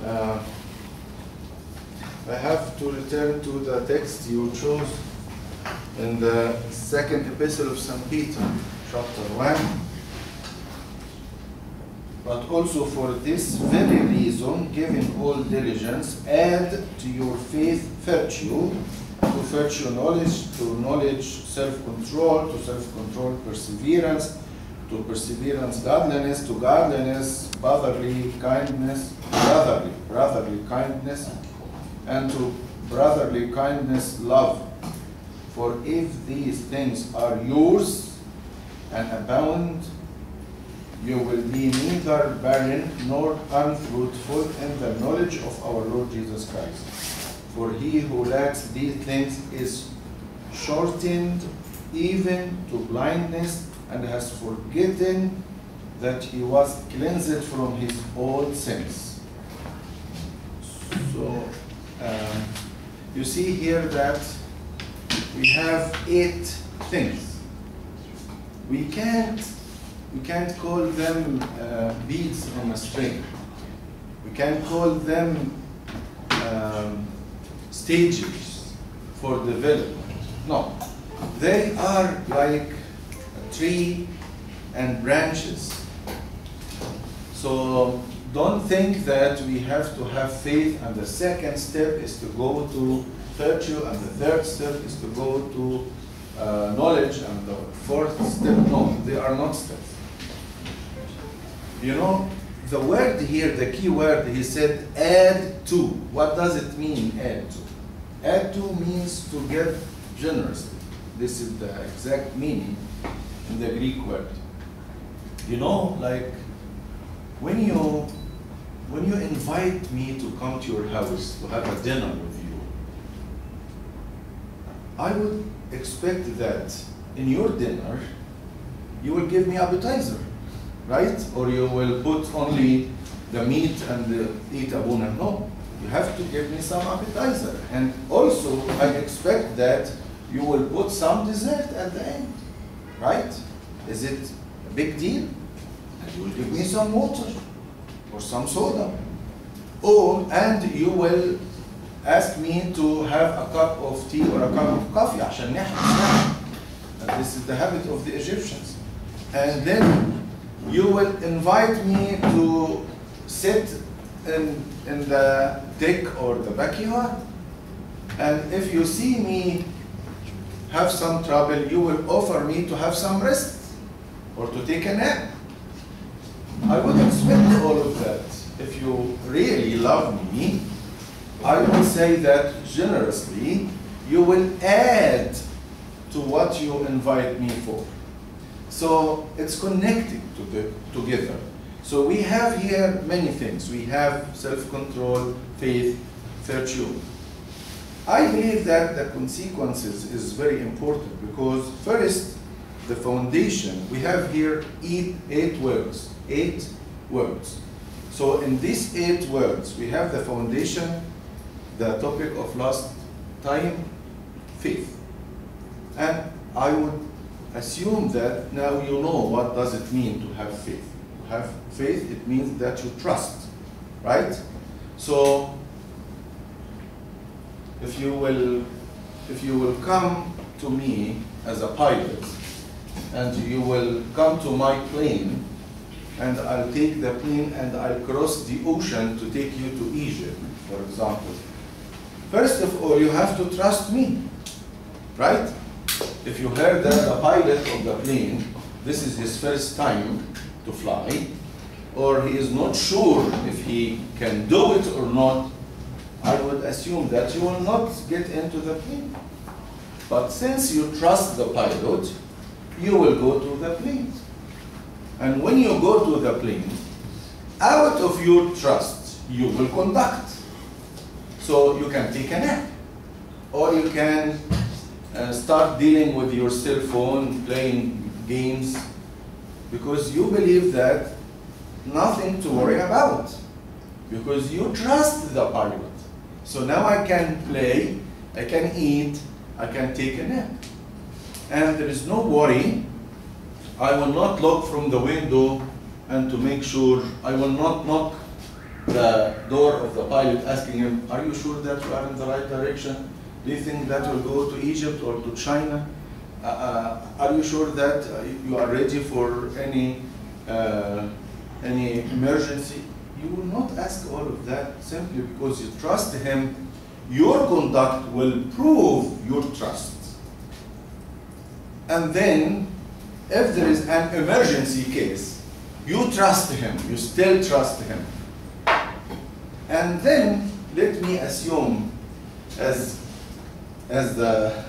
Uh, I have to return to the text you chose in the second epistle of St. Peter, chapter 1. But also for this very reason, giving all diligence, add to your faith virtue, to virtue knowledge, to knowledge self-control, to self-control perseverance, to perseverance godliness, to godliness brotherly kindness, brotherly kindness, and to brotherly kindness love. For if these things are yours and abound, you will be neither barren nor unfruitful in the knowledge of our Lord Jesus Christ. For he who lacks these things is shortened even to blindness, and has forgotten that he was cleansed from his old sins. So, you see here that we have 8 things. We can't call them beads on a string. We can't call them stages for development. No, they are like a tree and branches. So don't think that we have to have faith and the second step is to go to virtue and the third step is to go to knowledge and the fourth step. No, they are not steps. You know, the word here, the key word, he said add to. What does it mean, add to? Add to means to give generously. This is the exact meaning in the Greek word. You know, like when you invite me to come to your house to have a dinner with you, I would expect that in your dinner you will give me appetizer, right? Or you will put only the meat and eat abuna. No, you have to give me some appetizer. And also I expect that you will put some dessert at the end, right? Is it a big deal? And you will give me some water or some soda. And you will ask me to have a cup of tea or a cup of coffee عشان نحن. And this is the habit of the Egyptians. And then you will invite me to sit in the deck or the backyard. And if you see me have some trouble, you will offer me to have some rest or to take a nap. I would expect all of that. If you really love me, I will say that generously, you will add to what you invite me for. So it's connected together. So we have here many things. We have self-control, faith, virtue. I believe that the consequences is very important because first, the foundation, we have here eight words. 8 words. So in these 8 words, we have the foundation, the topic of last time, faith. And I would assume that now you know what does it mean to have faith. To have faith, it means that you trust, right? So if you will come to me as a pilot and you will come to my plane and I'll take the plane and I'll cross the ocean to take you to Egypt, for example. First of all, you have to trust me, right? If you heard that the pilot of the plane, this is his first time to fly, or he is not sure if he can do it or not, I would assume that you will not get into the plane. But since you trust the pilot, you will go to the plane. And when you go to the plane, out of your trust, you will conduct. So you can take a nap, or you can start dealing with your cell phone, playing games, because you believe that nothing to worry about, because you trust the pilot. So now I can play, I can eat, I can take a nap. And there is no worry. I will not look from the window and to make sure, I will not knock the door of the pilot, asking him, "Are you sure that you are in the right direction? Do you think that will go to Egypt or to China? Are you sure that you are ready for any emergency?" You will not ask all of that simply because you trust him. Your conduct will prove your trust. And then, if there is an emergency case, you trust him, you still trust him. And then, let me assume, as the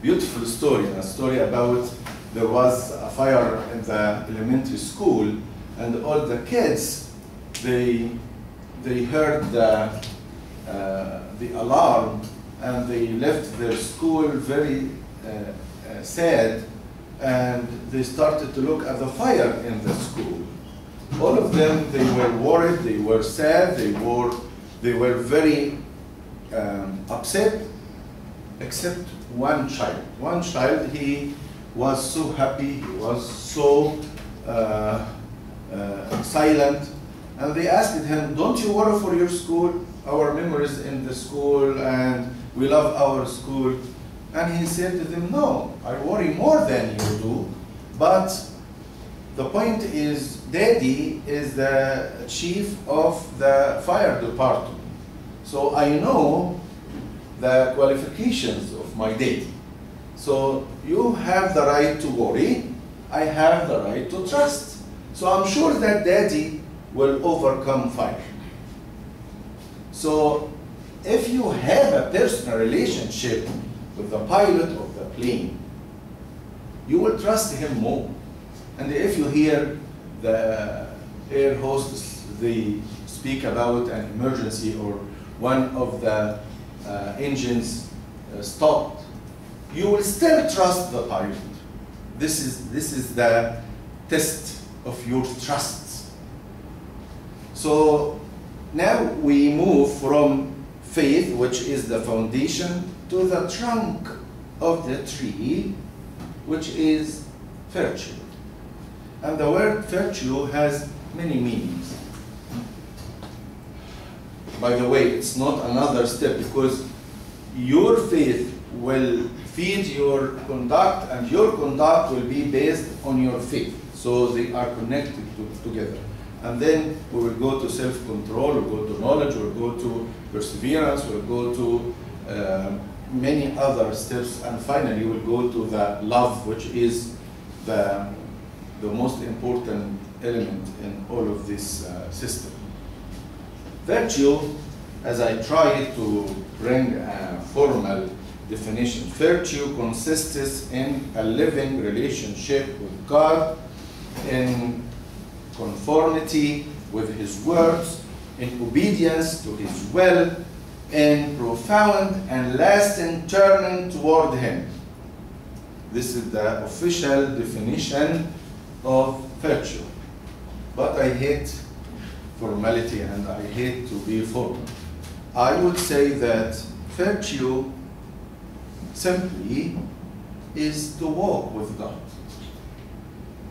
beautiful story, a story about there was a fire in the elementary school, and all the kids, they heard the alarm, and they left their school very sad, and they started to look at the fire in the school. All of them, they were worried, they were sad, they were very upset, except one child. One child, he was so happy, he was so silent, and they asked him, "Don't you worry for your school? Our memories in the school, and we love our school." And he said to them, "No, I worry more than you do, but the point is, Daddy is the chief of the fire department. So I know the qualifications of my daddy. So you have the right to worry, I have the right to trust. So I'm sure that Daddy will overcome fire." So if you have a personal relationship with the pilot of the plane, you will trust him more. And if you hear the air hostess, they speak about an emergency or one of the engines stopped, you will still trust the pilot. This is the test of your trust. So now we move from faith, which is the foundation, to the trunk of the tree, which is virtue. And the word virtue has many meanings. By the way, it's not another step, because your faith will feed your conduct, and your conduct will be based on your faith. So they are connected together. And then we will go to self-control, we'll go to knowledge, we'll go to perseverance, we'll go to many other steps, and finally we'll go to the love, which is the most important element in all of this system. Virtue, as I try to bring a formal definition, virtue consists in a living relationship with God, in conformity with His words, in obedience to His will, in profound and lasting turning toward Him. This is the official definition of virtue. But I hate formality and I hate to be formal. I would say that virtue simply is to walk with God,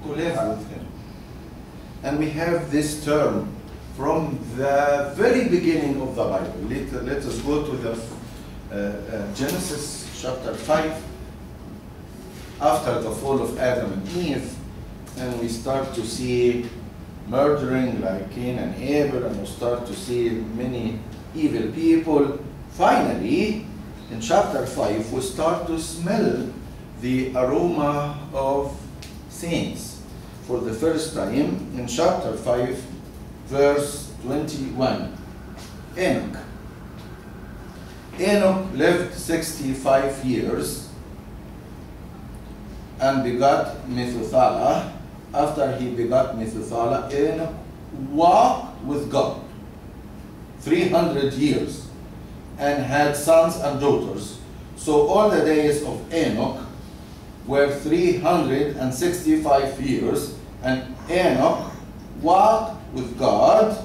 to live with Him. And we have this term from the very beginning of the Bible. Let us go to the Genesis chapter 5, after the fall of Adam and Eve, and we start to see murdering like Cain and Abel, and we start to see many evil people. Finally, in chapter 5, we start to smell the aroma of saints for the first time in chapter 5, verse 21. Enoch. Enoch lived 65 years and begot Methuselah. After he begot Methuselah, Enoch walked with God 300 years and had sons and daughters. So all the days of Enoch were 365 years, and Enoch walked with God,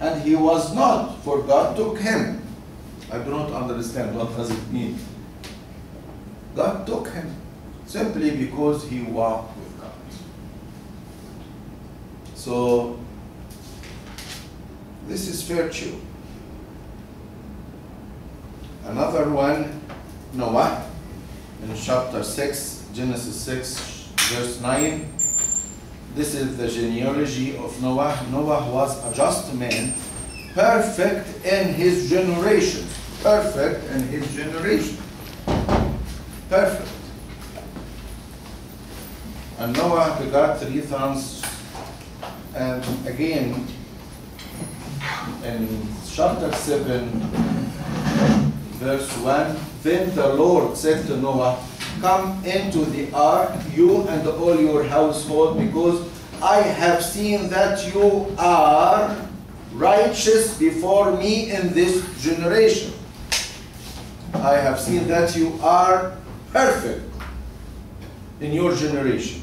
and he was not, for God took him. I do not understand what does it mean. God took him simply because he walked with God. So This is virtue. Another one, Noah, in chapter 6, Genesis 6, verse 9. This is the genealogy of Noah. Noah was a just man, perfect in his generation. Perfect in his generation. Perfect. And Noah begot 3 sons. And again, in chapter 7, verse 1, then the Lord said to Noah, come into the ark, you and all your household, because I have seen that you are righteous before me in this generation. I have seen that you are perfect in your generation.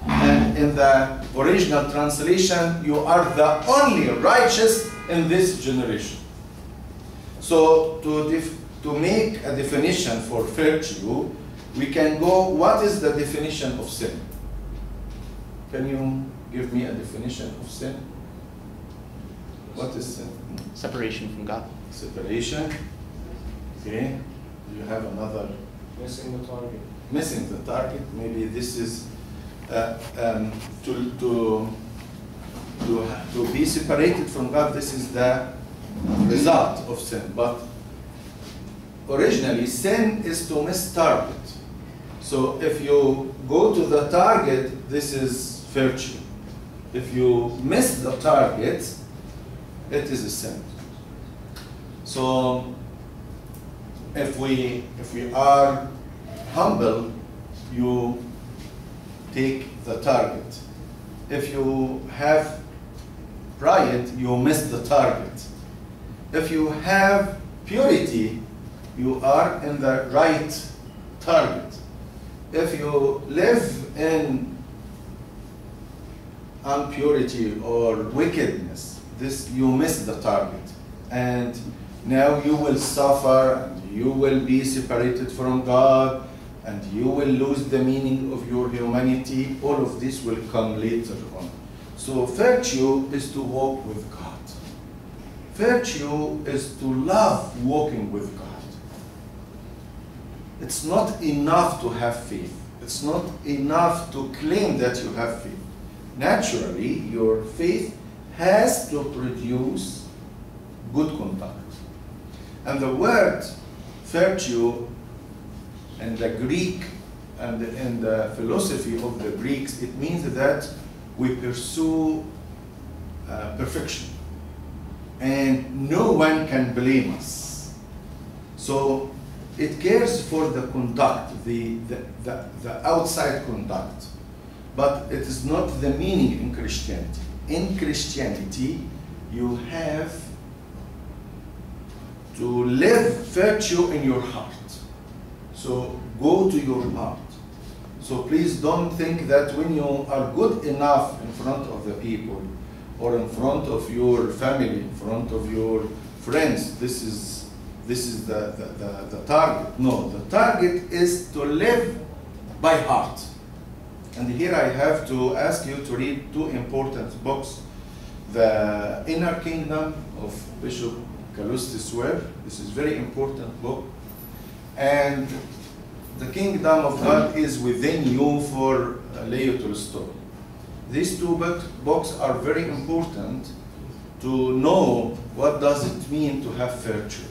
And in the original translation, you are the only righteous in this generation. So to make a definition for virtue, we can go, what is the definition of sin? Can you give me a definition of sin? What is sin? Separation from God. Separation. Okay. Do you have another? Missing the target. Missing the target. Maybe this is to be separated from God. This is the result of sin. But originally, sin is to miss target. So if you go to the target, this is virtue. If you miss the target, it is a sin. So if we are humble, you take the target. If you have pride, you miss the target. If you have purity, you are in the right target. If you live in impurity or wickedness, this you miss the target. And now you will suffer, and you will be separated from God, and you will lose the meaning of your humanity. All of this will come later on. So virtue is to walk with God. Virtue is to love walking with God. It's not enough to have faith. It's not enough to claim that you have faith. Naturally, your faith has to produce good conduct. And the word virtue in the Greek and in the philosophy of the Greeks, it means that we pursue perfection. And no one can blame us. So it cares for the conduct, the outside conduct. But it is not the meaning in Christianity. In Christianity, you have to live virtue in your heart. So go to your heart. So please don't think that when you are good enough in front of the people, or in front of your family, in front of your friends, this is the target. No, the target is to live by heart. And here I have to ask you to read 2 important books. The Inner Kingdom of Bishop Callistus Ware. This is a very important book. And The Kingdom of God is Within You for Leo Tolstoy. These 2 books are very important to know what does it mean to have virtue.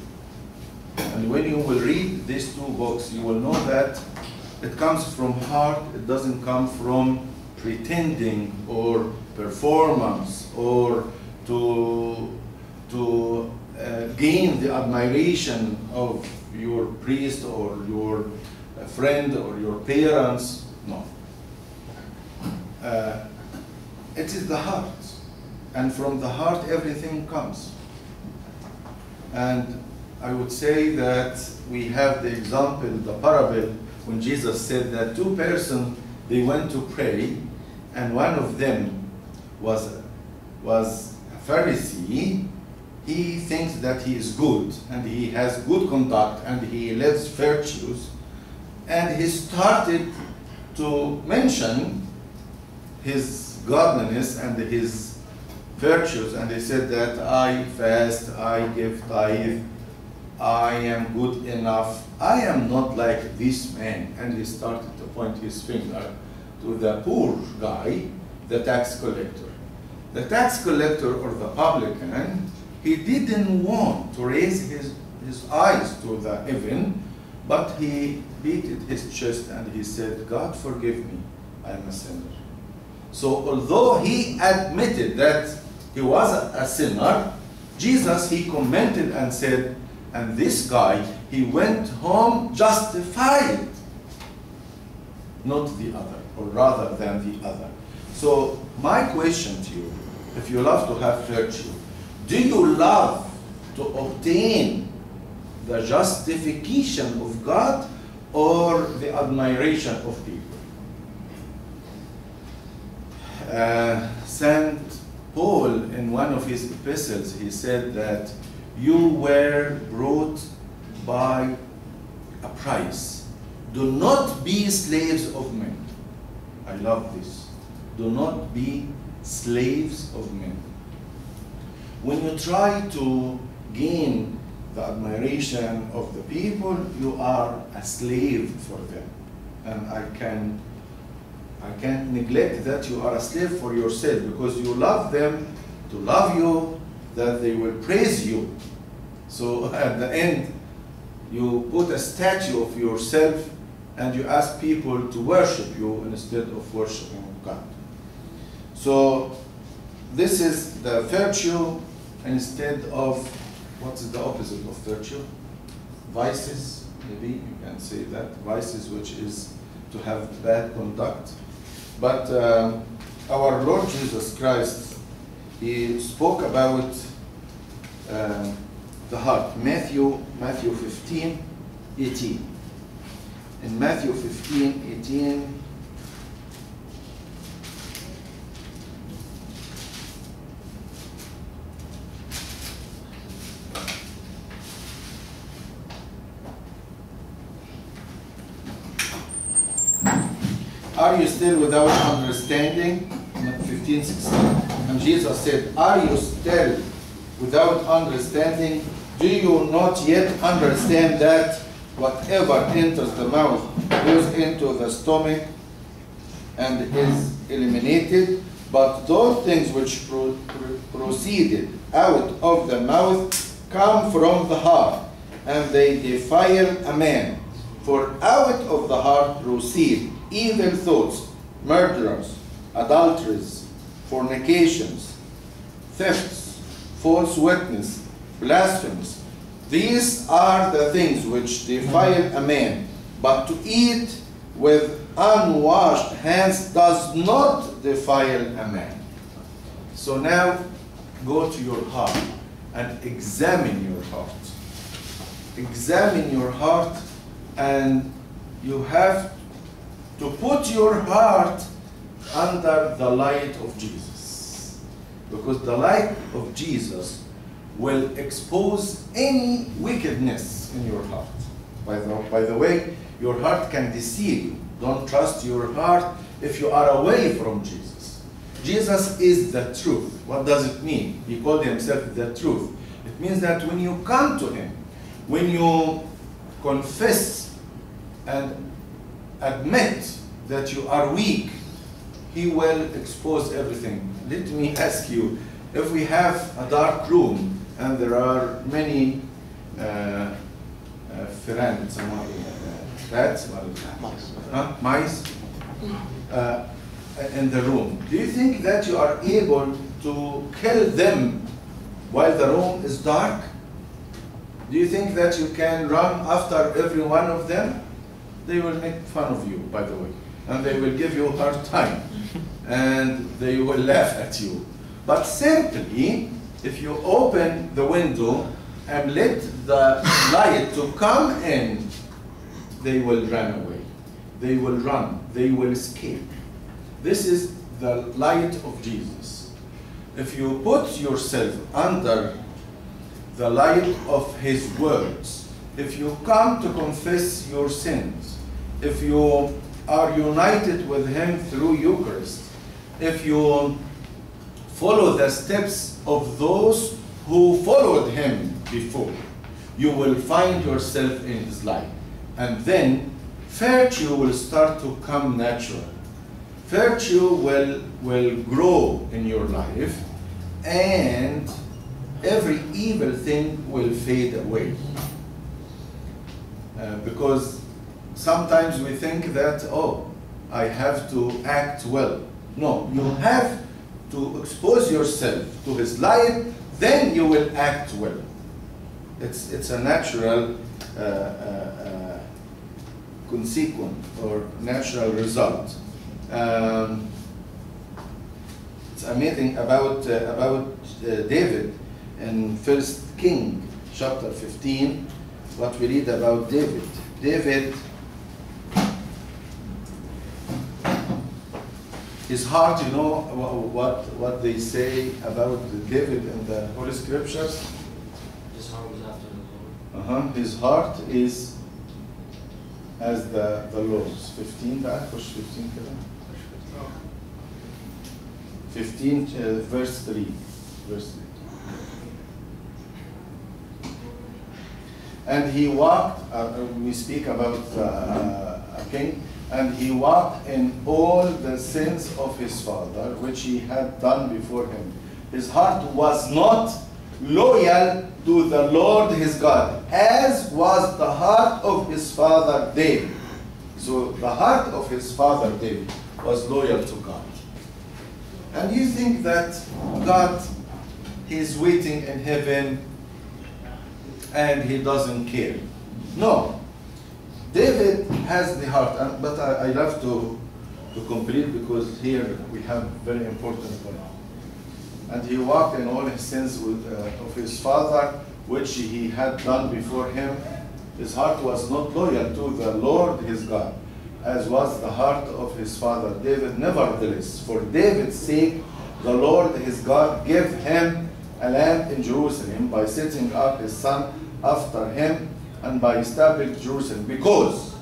And when you will read these 2 books, you will know that it comes from heart, it doesn't come from pretending or performance or to gain the admiration of your priest or your friend or your parents. No. It is the heart. And from the heart, everything comes. And I would say that we have the example, the parable, when Jesus said that 2 persons, they went to pray, and one of them was a Pharisee. He thinks that he is good, and he has good conduct, and he lives virtues. And he started to mention his godliness and his virtues, and he said that I fast, I give tithe, I am good enough. I am not like this man. And he started to point his finger to the poor guy, the tax collector. The tax collector or the publican, he didn't want to raise his eyes to the heaven, but he beat his chest and he said, God forgive me, I am a sinner. So although he admitted that he was a sinner, Jesus, he commented and said, and this guy, he went home justified, not the other, or rather than the other. So my question to you, if you love to have virtue, do you love to obtain the justification of God or the admiration of people? St. Paul, in one of his epistles, he said that you were brought by a price. Do not be slaves of men. I love this. Do not be slaves of men. When you try to gain the admiration of the people, you are a slave for them. And I can't neglect that you are a slave for yourself, because you love them to love you, that they will praise you. So at the end, you put a statue of yourself and you ask people to worship you instead of worshiping God. So this is the virtue instead of, what's the opposite of virtue? Vices, maybe you can say that. Vices, which is to have bad conduct. But our Lord Jesus Christ, he spoke about the heart. Matthew 15:18. In Matthew 15:18, are you still without understanding? 15:16. And Jesus said, are you still without understanding? Do you not yet understand that whatever enters the mouth goes into the stomach and is eliminated? But those things which proceeded out of the mouth come from the heart, and they defile a man. For out of the heart proceed evil thoughts, murderers, adulteries, fornications, thefts, false witness, blasphemies. These are the things which defile a man, but to eat with unwashed hands does not defile a man. So now go to your heart and examine your heart. Examine your heart, and you have to put your heart under the light of Jesus. Because the light of Jesus will expose any wickedness in your heart. By the way, your heart can deceive you. Don't trust your heart if you are away from Jesus. Jesus is the truth. What does it mean? He called himself the truth. It means that when you come to him, when you confess and admit that you are weak, he will expose everything. Let me ask you, if we have a dark room and there are many friends, rats, mice in the room, do you think that you are able to kill them while the room is dark? Do you think that you can run after every one of them? They will make fun of you, by the way, and they will give you a hard time, and they will laugh at you. But simply, if you open the window and let the light to come in, they will run away. They will run. They will escape. This is the light of Jesus. If you put yourself under the light of his words, if you come to confess your sins, if you are united with him through Eucharist, if you follow the steps of those who followed him before. You will find yourself in his life. And then virtue will start to come natural. Virtue will grow in your life, and every evil thing will fade away. Because sometimes we think that, oh, I have to act well. No, you have to expose yourself to his light, then you will act well. It's a natural consequence or natural result. It's amazing about David in 1 King chapter 15, what we read about David. David, his heart, you know what they say about David in the Holy Scriptures? His heart was after the Lord. His heart is as the Lord's. 15 بقى خش 15 كده. 15 verse 3. Verse 3. And he walked, we speak about a king, and he walked in all the sins of his father, which he had done before him. His heart was not loyal to the Lord his God, as was the heart of his father David. So the heart of his father David was loyal to God. And you think that God, he's waiting in heaven and he doesn't care. No. David has the heart, but I love to complete, because here we have very important point. And he walked in all his sins of his father, which he had done before him. His heart was not loyal to the Lord his God, as was the heart of his father David. Nevertheless, for David's sake, the Lord his God gave him a land in Jerusalem by setting up his son after him and by establishing Jerusalem. Because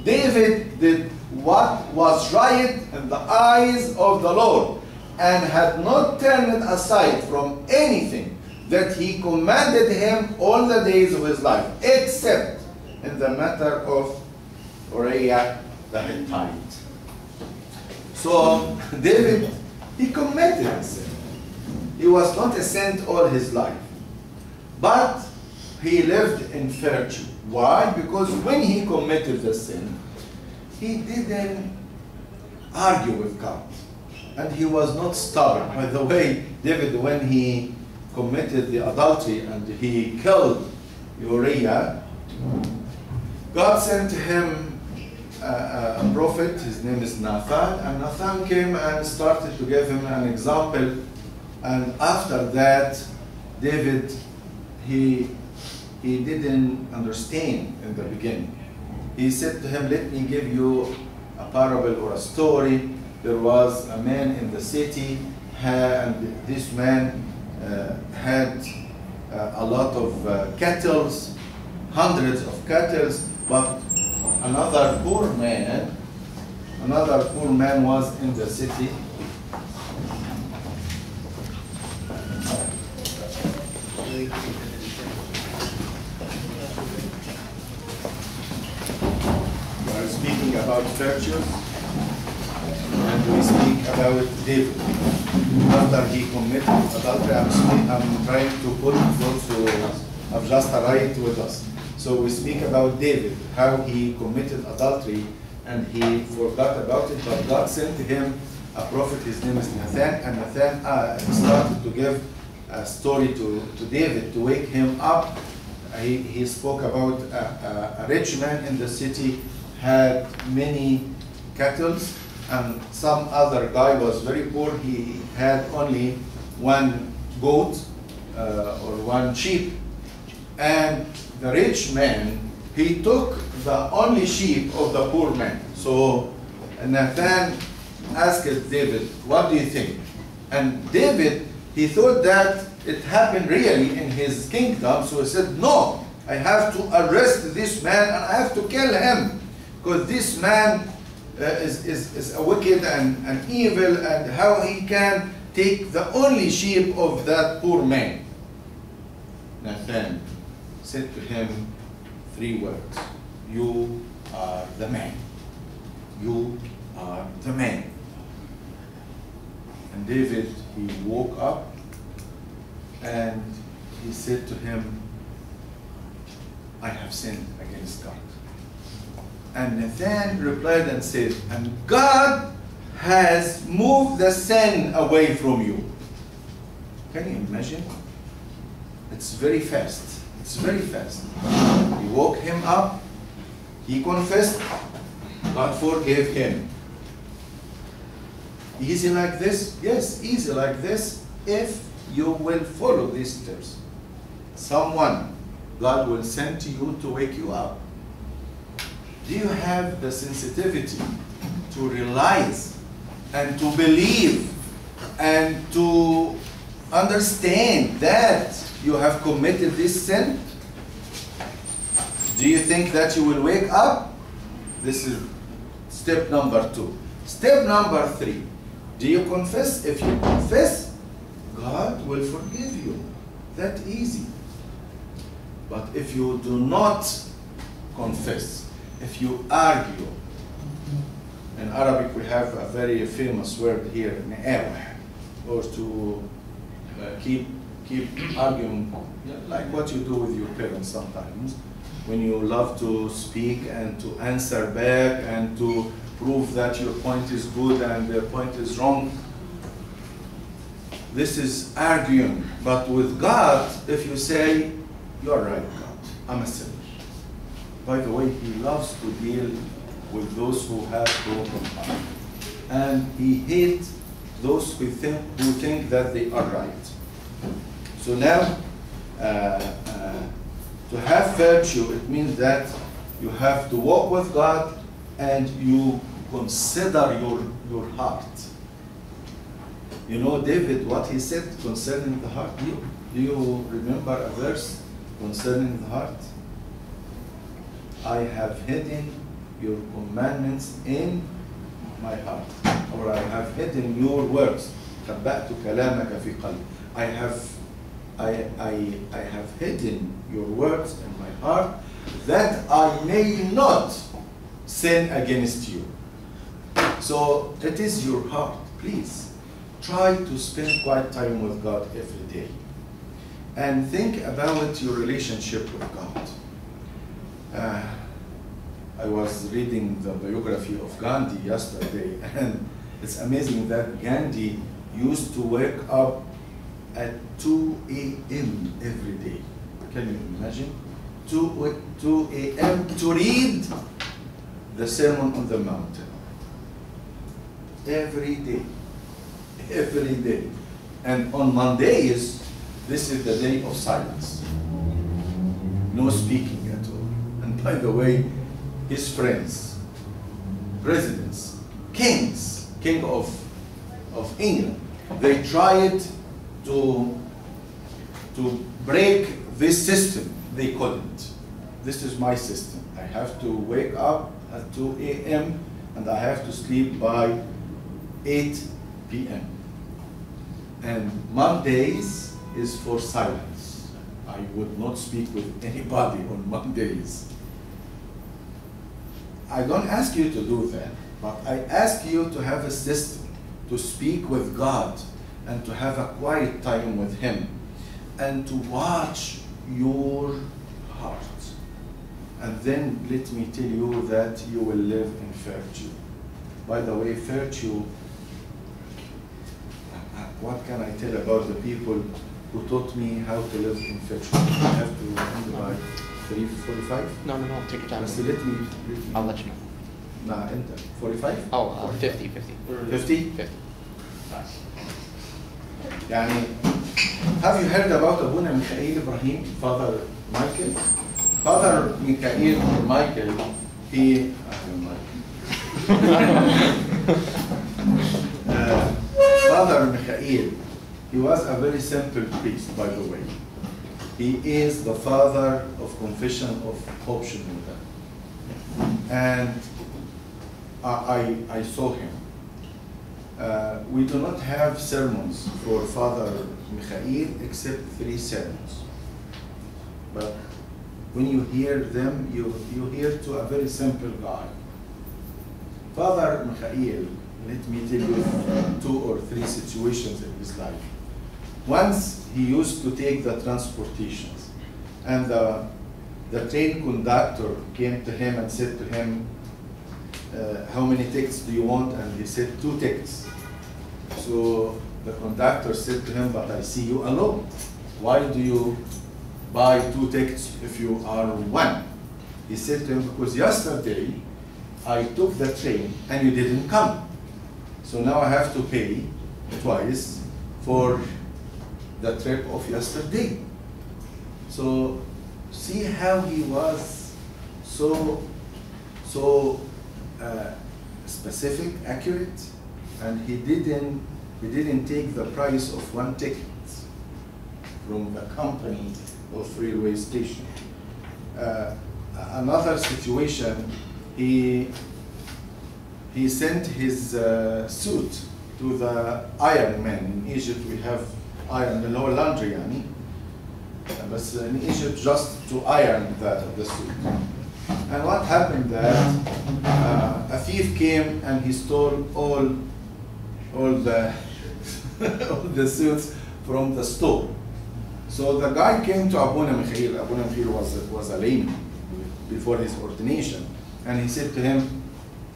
David did what was right in the eyes of the Lord, and had not turned aside from anything that he commanded him all the days of his life, except in the matter of Uriah the Hittite. So David, he committed a sin. He was not a saint all his life, but he lived in virtue. Why? Because when he committed the sin, he didn't argue with God. And he was not stubborn. By the way, David, when he committed the adultery and he killed Uriah, God sent him a prophet. His name is Nathan. And Nathan came and started to give him an example. And after that, David, he didn't understand in the beginning. He said to him, let me give you a parable or a story. There was a man in the city, and this man had a lot of cattle, hundreds of cattle, but another poor man was in the city. We are speaking about virtues. And we speak about David. After he committed adultery, I'm trying to put those who have just arrived with us. So we speak about David, how he committed adultery and he forgot about it, but God sent him a prophet. His name is Nathan, and Nathan started to give a story to David to wake him up. He spoke about a rich man in the city had many cattle, and some other guy was very poor. He had only one goat or one sheep. And the rich man, he took the only sheep of the poor man. So Nathan asked David, what do you think? And David, he thought that it happened really in his kingdom. So he said, no, I have to arrest this man and I have to kill him, because this man is a wicked and evil, and how he can take the only sheep of that poor man. Nathan said to him 3 words. You are the man. You are the man. And David, he woke up and he said to him, I have sinned against God. And Nathan replied and said, and God has moved the sin away from you. Can you imagine? It's very fast. It's very fast. He woke him up. He confessed. God forgave him. Easy like this? Yes, easy like this if you will follow these steps. Someone God will send to you to wake you up. Do you have the sensitivity to realize and to believe and to understand that you have committed this sin? Do you think that you will wake up? This is step number 2. Step number 3. Do you confess? If you confess, God will forgive you. That easy. But if you do not confess, if you argue, in Arabic we have a very famous word here, نقاوح, or to keep arguing, like what you do with your parents sometimes, when you love to speak and to answer back and to prove that your point is good and their point is wrong. This is arguing. But with God, if you say, you're right, God, I'm a sinner. By the way, He loves to deal with those who have broken heart. And He hates those who think that they are right. So now, to have virtue, it means that you have to walk with God and you consider your heart. You know, David, what he said concerning the heart? Do you remember a verse concerning the heart? I have hidden your commandments in my heart. Or I have hidden your words. خبأت كلامك في قلبي. I have hidden your words in my heart that I may not sin against you. So it is your heart. Please try to spend quiet time with God every day and think about your relationship with God. I was reading the biography of Gandhi yesterday, and it's amazing that Gandhi used to wake up at 2 a.m. every day. Can you imagine? 2 a.m. to read the Sermon on the Mountain. Every day. Every day. And on Mondays, this is the day of silence. No speaking at all. And by the way, his friends, presidents, kings, king of England, they tried to break this system. They couldn't. This is my system. I have to wake up at 2 a.m. and I have to sleep by 8 p.m. And Mondays is for silence. I would not speak with anybody on Mondays. I don't ask you to do that, but I ask you to have a system to speak with God and to have a quiet time with Him and to watch your heart. And then let me tell you that you will live in virtue. By the way, virtue, what can I tell about the people who taught me how to live in virtue? I have to end by 3:45? No, take your time. But let me I'll let you know. Nah, enter. 45? Oh, 50. 50? يعني, have you heard about Abuna Mikhail Ibrahim, Father Michael? Father Mikhail or Michael, Father Mikhail, he was a very simple priest, by the way. He is the father of confession of option with them. And I saw him. We do not have sermons for Father Michael except 3 sermons. But when you hear them, you hear to a very simple guy. Father Michael, let me tell you 2 or 3 situations in his life. Once he used to take the transportations, and the train conductor came to him and said to him, how many tickets do you want? And he said 2 tickets. So the conductor said to him, but I see you alone. Why do you buy 2 tickets if you are 1? He said to him, because yesterday I took the train and you didn't come. So now I have to pay twice for the trip of yesterday. So see how he was so specific, accurate, and he didn't take the price of 1 ticket from the company of railway station. Another situation, he sent his suit to the iron man. In Egypt we have iron, no laundry, yani. But in Egypt just to iron the suit. And what happened that a thief came and he stole all the all the suits from the store. So the guy came to Abuna Michael. Abuna Michael was a layman before his ordination, and he said to him,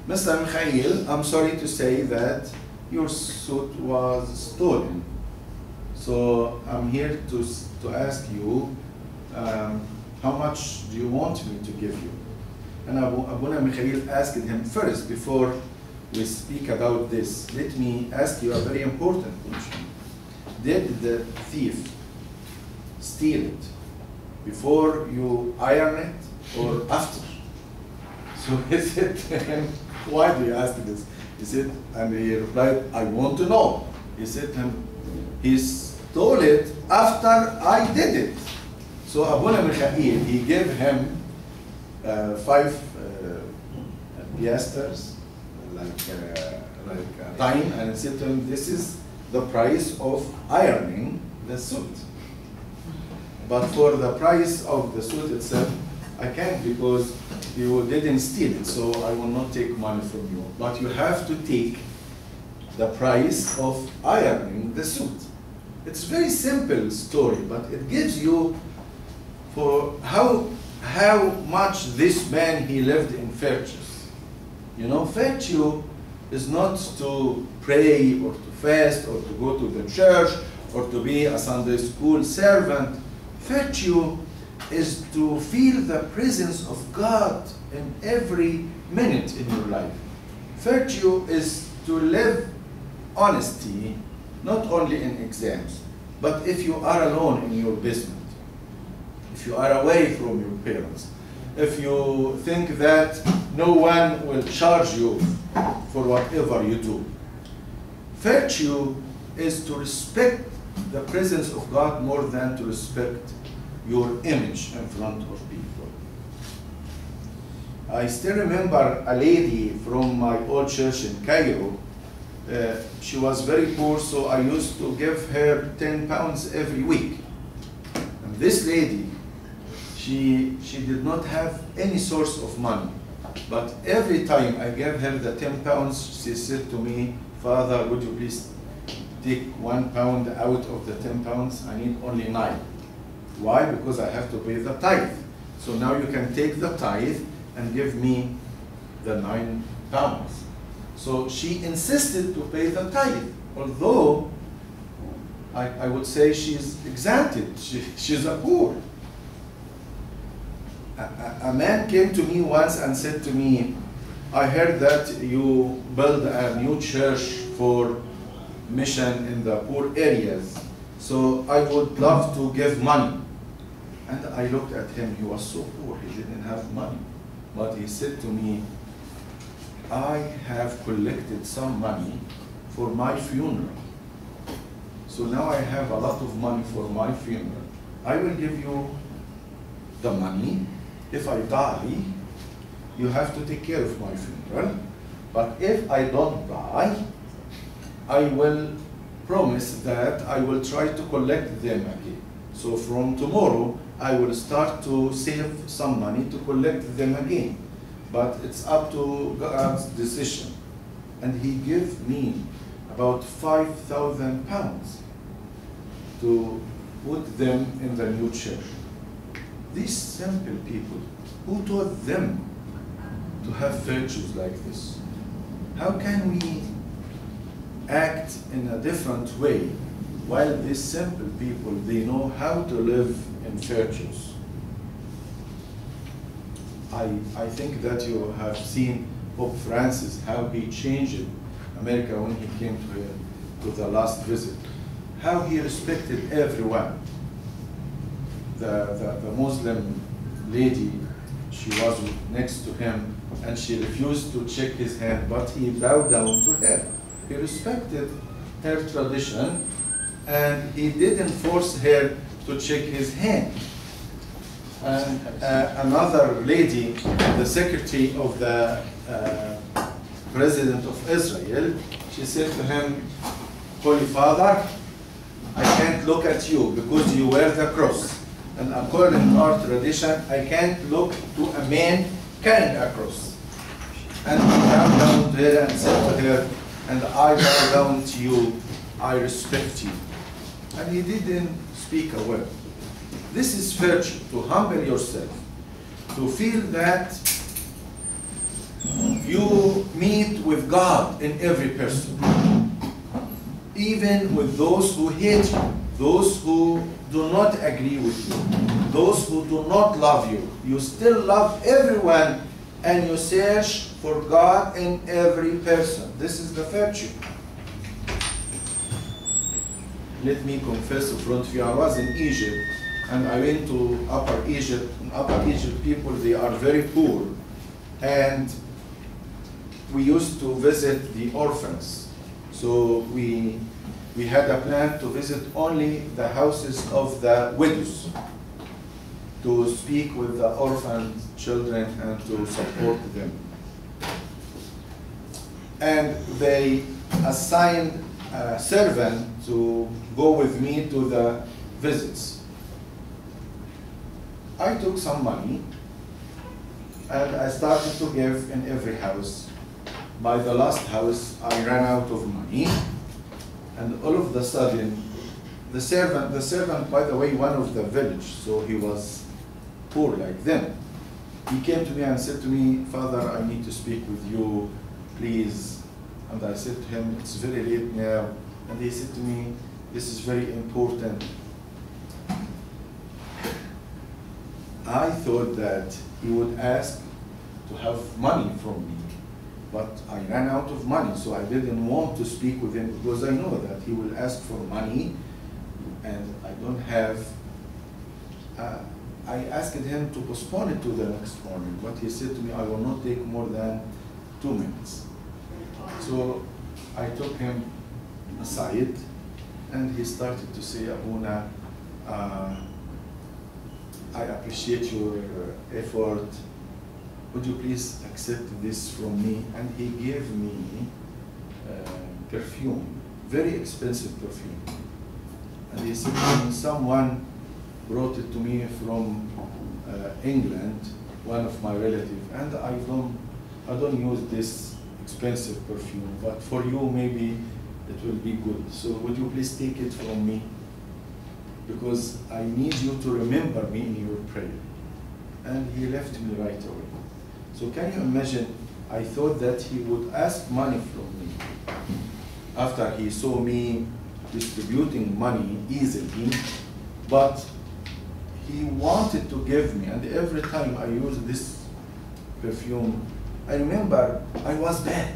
Mr. Michael, I'm sorry to say that your suit was stolen. So I'm here to ask you, how much do you want me to give you? And Abuna Michael asked him, first, before we speak about this, let me ask you a very important question. Did the thief steal it before you iron it or after? So he said to him, why do you ask this? He said, and he replied, I want to know. He said to him, he stole it after I did it. So Abuna Michael, he gave him 5 piasters, like time, and he said to him, this is the price of ironing the suit. But for the price of the suit itself, I can't, because you didn't steal it, so I will not take money from you. But you have to take the price of ironing the suit. It's a very simple story, but it gives you for how much this man, he lived in virtues. You know, virtue is not to pray or to fast or to go to the church or to be a Sunday school servant. Virtue is to feel the presence of God in every minute in your life. Virtue is to live honesty, not only in exams, but if you are alone in your basement, if you are away from your parents, if you think that no one will charge you for whatever you do. Virtue is to respect the presence of God more than to respect your image in front of people. I still remember a lady from my old church in Cairo. She was very poor, so I used to give her 10 pounds every week. And this lady, she did not have any source of money. But every time I gave her the 10 pounds, she said to me, Father, would you please take 1 pound out of the 10 pounds? I need only 9. Why? Because I have to pay the tithe. So now you can take the tithe and give me the 9 pounds. So she insisted to pay the tithe, although I would say she's exempted. She's a poor. A man came to me once and said to me, I heard that you build a new church for mission in the poor areas, so I would love to give money. And I looked at him, he was so poor, he didn't have money. But he said to me, I have collected some money for my funeral. So now I have a lot of money for my funeral. I will give you the money. If I die, you have to take care of my funeral. But if I don't die, I will promise that I will try to collect them again. So from tomorrow, I will start to save some money to collect them again. But it's up to God's decision. And he gave me about 5,000 pounds to put them in the new church. These simple people, who taught them to have virtues like this? How can we act in a different way while these simple people, they know how to live in virtues? I think that you have seen Pope Francis, how he changed America when he came to the last visit. How he respected everyone. The Muslim lady, she was next to him and she refused to shake his hand, but he bowed down to her. He respected her tradition and he didn't force her to shake his hand. And another lady, the secretary of the President of Israel, she said to him, Holy Father, I can't look at you because you wear the cross. And according to our tradition, I can't look to a man carrying a cross. And he bowed down to her and said to her, and I bow down to you, I respect you. And he didn't speak a word. This is virtue, to humble yourself, to feel that you meet with God in every person, even with those who hate you, those who do not agree with you, those who do not love you. You still love everyone and you search for God in every person. This is the virtue. Let me confess in front of you, I was in Egypt and I went to Upper Egypt. In Upper Egypt, people, they are very poor. And we used to visit the orphans. So we had a plan to visit only the houses of the widows, to speak with the orphan children and to support them. And they assigned a servant to go with me to the visits. I took some money and I started to give in every house. By the last house, I ran out of money, and all of a sudden, the servant, by the way, one of the village, so he was poor like them. He came to me and said to me, Father, I need to speak with you, please. And I said to him, it's very late now. And he said to me, this is very important. I thought that he would ask to have money from me, but I ran out of money, so I didn't want to speak with him because I know that he will ask for money and I don't have. I asked him to postpone it to the next morning, but he said to me, I will not take more than 2 minutes. So I took him aside and he started to say, Abuna, I appreciate your effort. Would you please accept this from me? And he gave me perfume, very expensive perfume. And he said to me, someone brought it to me from England, one of my relatives, and I don't use this expensive perfume, but for you maybe it will be good. So would you please take it from me? Because I need you to remember me in your prayer. And he left me right away. So can you imagine, I thought that he would ask money from me after he saw me distributing money easily, but he wanted to give me, and every time I use this perfume, I remember I was bad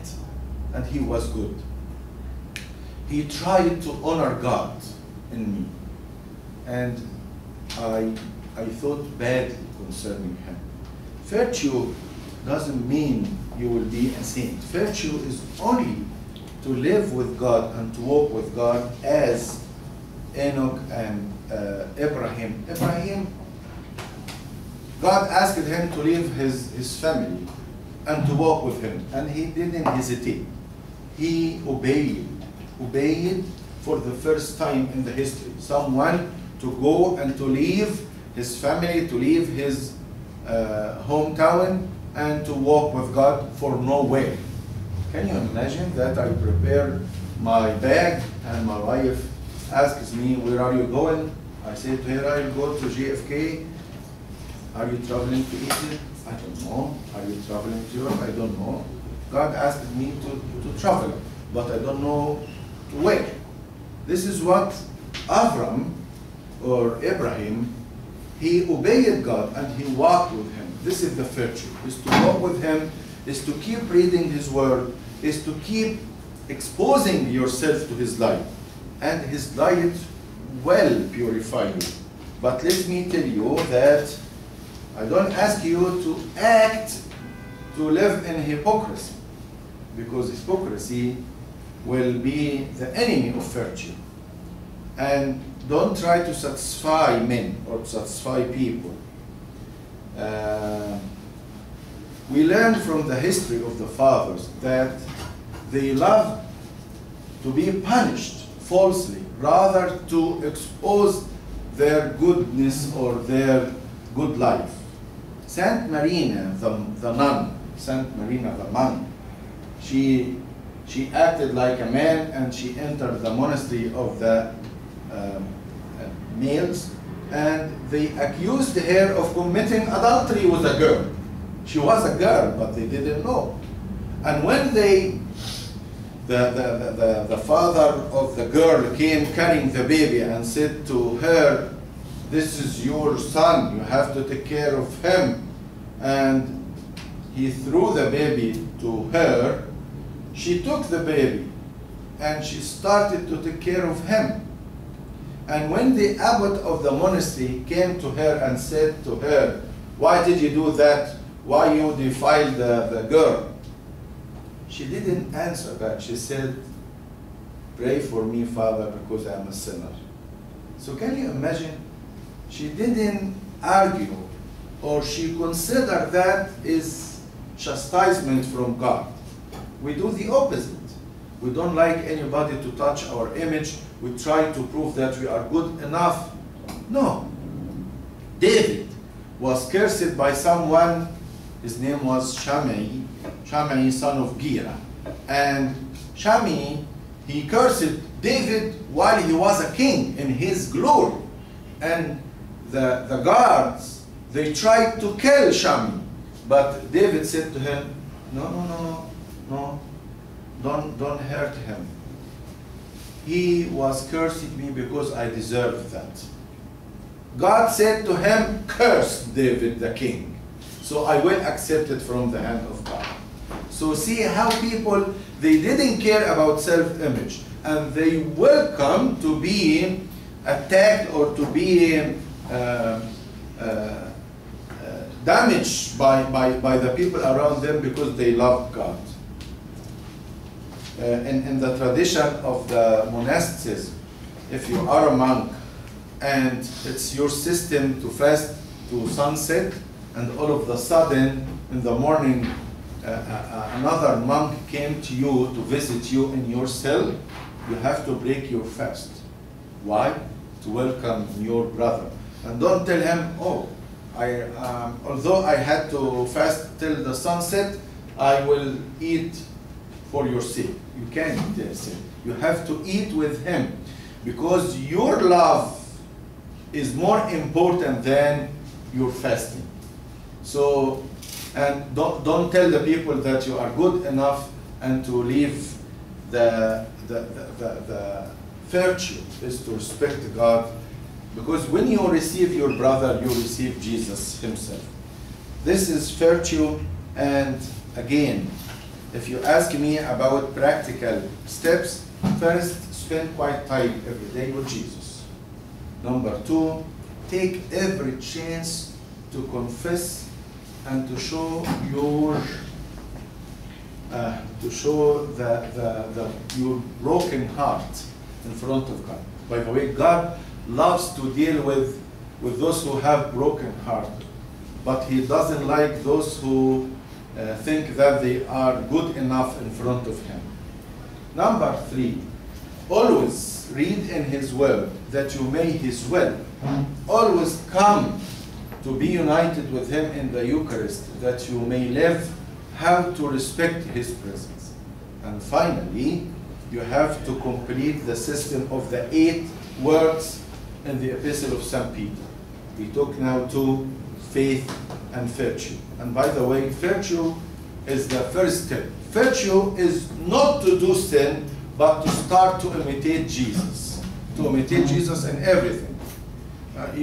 and he was good. He tried to honor God in me, and I thought badly concerning him. Virtue doesn't mean you will be a saint. Virtue is only to live with God and to walk with God as Enoch and Abraham. Abraham, God asked him to leave his family and to walk with him, and he didn't hesitate. He obeyed obeyed for the first time in the history. Someone to go and to leave his family, to leave his hometown, and to walk with God for nowhere. Can you imagine that I prepare my bag and my wife asks me, where are you going? I say to her, I'll go to JFK. Are you traveling to Egypt? I don't know. Are you traveling to Europe? I don't know. God asked me to travel, but I don't know to where. This is what Avram or Abraham, he obeyed God and he walked with him. This is the virtue, is to walk with him, is to keep reading his word, is to keep exposing yourself to his light. And his light will purify you. But let me tell you that I don't ask you to act to live in hypocrisy, because hypocrisy will be the enemy of virtue. And don't try to satisfy men or to satisfy people. We learn from the history of the fathers that they love to be punished falsely rather to expose their goodness or their good life. Saint Marina, the nun, Saint Marina the monk, she acted like a man and she entered the monastery of the males, and they accused her of committing adultery with a girl. She was a girl, but they didn't know. And when the father of the girl came carrying the baby and said to her, this is your son, you have to take care of him, and he threw the baby to her, she took the baby and she started to take care of him. And when the abbot of the monastery came to her and said to her, why did you do that? Why you defiled the girl? She didn't answer that. She said, pray for me, Father, because I am a sinner. So can you imagine? She didn't argue, or she considered that is chastisement from God. We do the opposite. We don't like anybody to touch our image. We try to prove that we are good enough. No. David was cursed by someone. His name was Shammai, son of Gera. And Shammai, he cursed David while he was a king in his glory. And the guards, they tried to kill Shammai. But David said to him, no, don't hurt him. He was cursing me because I deserved that. God said to him, curse David the king. So I will accept it from the hand of God. So see how people, they didn't care about self-image, and they welcome to be attacked or to be damaged by the people around them because they love God. In the tradition of the monasticism, if you are a monk and it's your system to fast to sunset, and all of a sudden in the morning another monk came to you to visit you in your cell, you have to break your fast. Why? To welcome your brother. And don't tell him, oh, although I had to fast till the sunset, I will eat for your sake. You can't say. You have to eat with him, because your love is more important than your fasting. So, and don't tell the people that you are good enough and to leave the virtue is to respect God, because when you receive your brother, you receive Jesus himself. This is virtue. And again, if you ask me about practical steps, first, spend quiet time every day with Jesus. Number two, take every chance to confess and to show your your broken heart in front of God. By the way, God loves to deal with those who have broken heart, but He doesn't like those who think that they are good enough in front of Him. Number three, Always read in his word that you may his will. Always come to be united with him in the Eucharist, that you may live how to respect his presence. And finally, you have to complete the system of the 8 words in the Epistle of St. Peter. We talk now to faith and virtue. And by the way, virtue is the first step. Virtue is not to do sin, but to start to imitate Jesus. To imitate Jesus in everything. For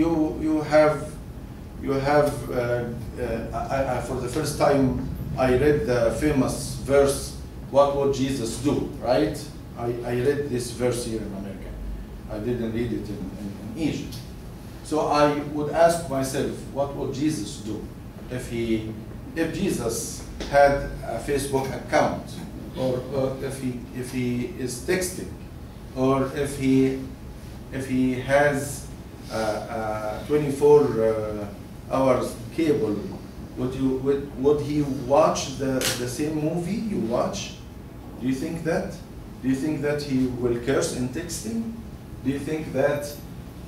the first time, I read the famous verse, what would Jesus do, right? I read this verse here in America. I didn't read it in Egypt. So I would ask myself, what would Jesus do if Jesus had a Facebook account, or if he is texting, or if he has 24 hours cable? Would he watch the same movie you watch? Do you think that? Do you think that he will curse in texting? Do you think that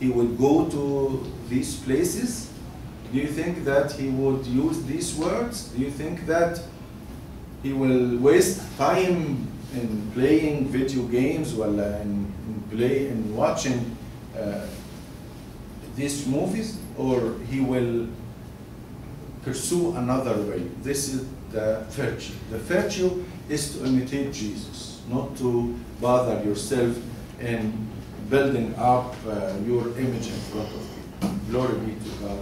he would go to these places? Do you think that he would use these words? Do you think that he will waste time in playing video games while in watching these movies? Or he will pursue another way? This is the virtue. The virtue is to imitate Jesus, not to bother yourself in building up your image in front of people. Glory be to God.